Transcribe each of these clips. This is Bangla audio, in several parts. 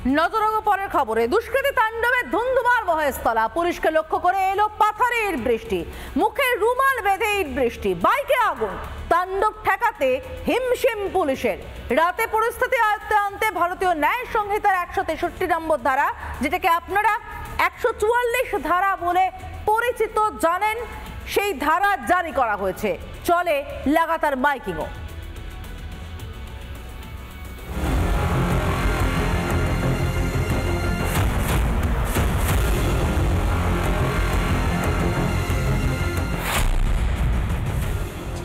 নজর রাখবো পরের খবরে। দুষ্কৃতী তাণ্ডবে ধুন্ধুমার মহেশতলা। পুলিশকে লক্ষ্য করে এলো পাথরের বৃষ্টি, মুখে রুমাল বেঁধে ইট বৃষ্টি, বাইকে আগুন। তাণ্ডব ঠেকাতে হিমশিম পুলিশের। রাতে পরিস্থিতি আয়ত্তে আনতে ভারতীয় ন্যায় সংহিতার 163 নম্বর ধারা, যেটাকে আপনারা 144 ধারা বলে পরিচিত জানেন, সেই ধারা জারি করা হয়েছে। চলে লাগাতার মাইকিংও।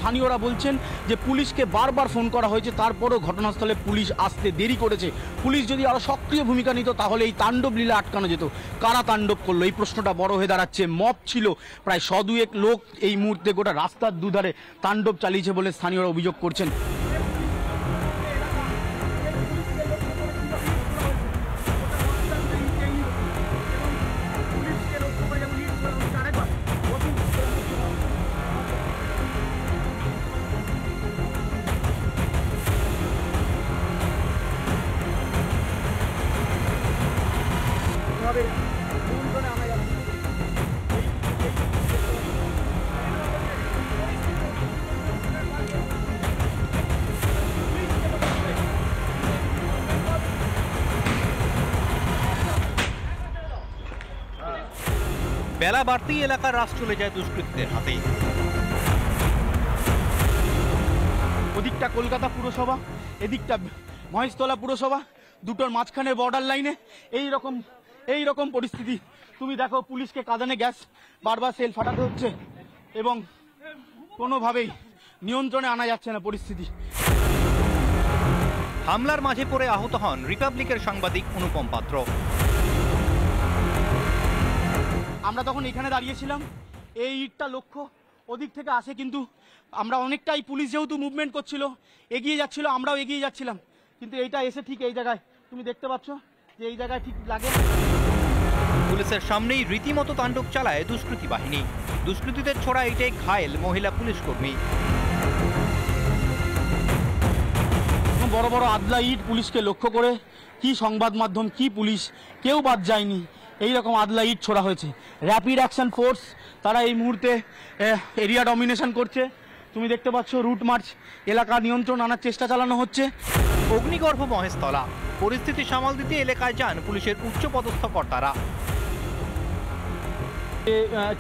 স্থানীয়রা বলছেন যে পুলিশকে বারবার ফোন করা হয়েছে, তারপরও ঘটনাস্থলে পুলিশ আসতে দেরি করেছে। পুলিশ যদি আরো সক্রিয় ভূমিকা নিত তাহলে এই তাণ্ডব লীলা আটকানো যেত। কারা তাণ্ডব করলো এই প্রশ্নটা বড় হয়ে দাঁড়াচ্ছে। মব ছিল প্রায় 100-200 লোক এই মুহূর্তে গোটা রাস্তার দুধারে তাণ্ডব চালিয়েছে বলে স্থানীয়রা অভিযোগ করছেন। বেলা বাড়তেই এলাকার রাশ চলে যায় দুষ্কৃতীদের হাতে। ওদিকটা কলকাতা পুরসভা, এদিকটা মহেশতলা পুরসভা, দুটোর মাঝখানে বর্ডার লাইনে এই রকম পরিস্থিতি। তুমি দেখো পুলিশকে কাঁদানে গ্যাস বারবার সেল ফাটাতে হচ্ছে এবং কোনোভাবেই নিয়ন্ত্রণে আনা যাচ্ছে না পরিস্থিতি। হামলার মাঝে পড়ে আহত হন রিপাবলিকের সাংবাদিক অনুপম পাত্র। আমরা তখন এখানে দাঁড়িয়েছিলাম, এই ইটটা লক্ষ্য ওদিক থেকে আসে, কিন্তু আমরা অনেকটাই পুলিশ যেহেতু মুভমেন্ট করছিল এগিয়ে যাচ্ছিল, আমরাও এগিয়ে যাচ্ছিলাম, কিন্তু এইটা এসে ঠিক এই জায়গায় তুমি দেখতে পাচ্ছ যে এই জায়গায় ঠিক লাগে। পুলিশের সামনেই রীতিমতো তাণ্ডব চালায় দুষ্কৃতী বাহিনী। দুষ্কৃতীদের ছোড়া ইটে ঘায়েল মহিলা পুলিশ কর্মী। বড় বড় আদলা ইট পুলিশকে লক্ষ্য করে কি সংবাদ মাধ্যম কি পুলিশ কেউ বাদ যায়নি, এইরকম আদলা ইট ছোড়া হয়েছে। র্যাপিড অ্যাকশন ফোর্স তারা এই মুহূর্তে এরিয়া ডমিনেশন করছে। তুমি দেখতে পাচ্ছ রুট মার্চ, এলাকা নিয়ন্ত্রণ আনার চেষ্টা চালানো হচ্ছে। অগ্নিগর্ভ মহেশতলা, পরিস্থিতি সামাল দিতে এলাকায় যান পুলিশের উচ্চপদস্থ কর্তারা।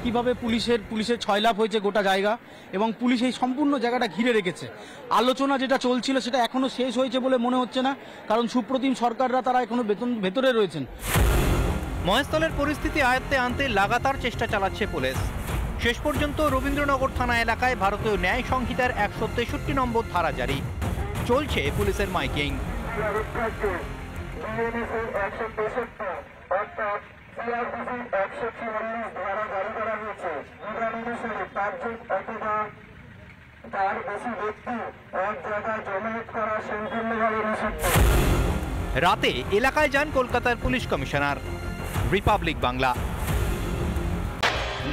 কিভাবে পুলিশের ছয়লাভ হয়েছে গোটা জায়গা এবং পুলিশ এই সম্পূর্ণ জায়গাটা ঘিরে রেখেছে। আলোচনা যেটা চলছিল সেটা এখনো শেষ হয়েছে বলে মনে হচ্ছে না, কারণ সুপ্রতিম সরকাররা তারা এখনো ভেতরে রয়েছেন। মহেশতলের পরিস্থিতি আয়ত্তে আনতে লাগাতার চেষ্টা চালাচ্ছে পুলিশ। শেষ পর্যন্ত রবীন্দ্রনগর থানা এলাকায় ভারতীয় ন্যায় সংহিতার 163 নম্বর ধারা জারি। চলছে পুলিশের মাইকিং। রাতে এলাকায় যান কলকাতার পুলিশ কমিশনার। রিপাবলিক বাংলা।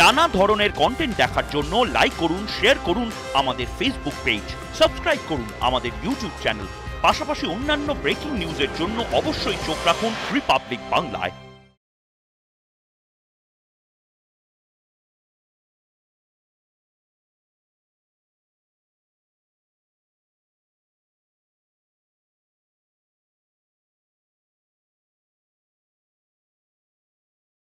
নানা ধরনের কন্টেন্ট দেখার জন্য লাইক করুন, শেয়ার করুন আমাদের ফেসবুক পেজ, সাবস্ক্রাইব করুন আমাদের ইউটিউব চ্যানেল। পাশাপাশি অন্যান্য ব্রেকিং নিউজের জন্য অবশ্যই চোখ রাখুন রিপাবলিক বাংলায়।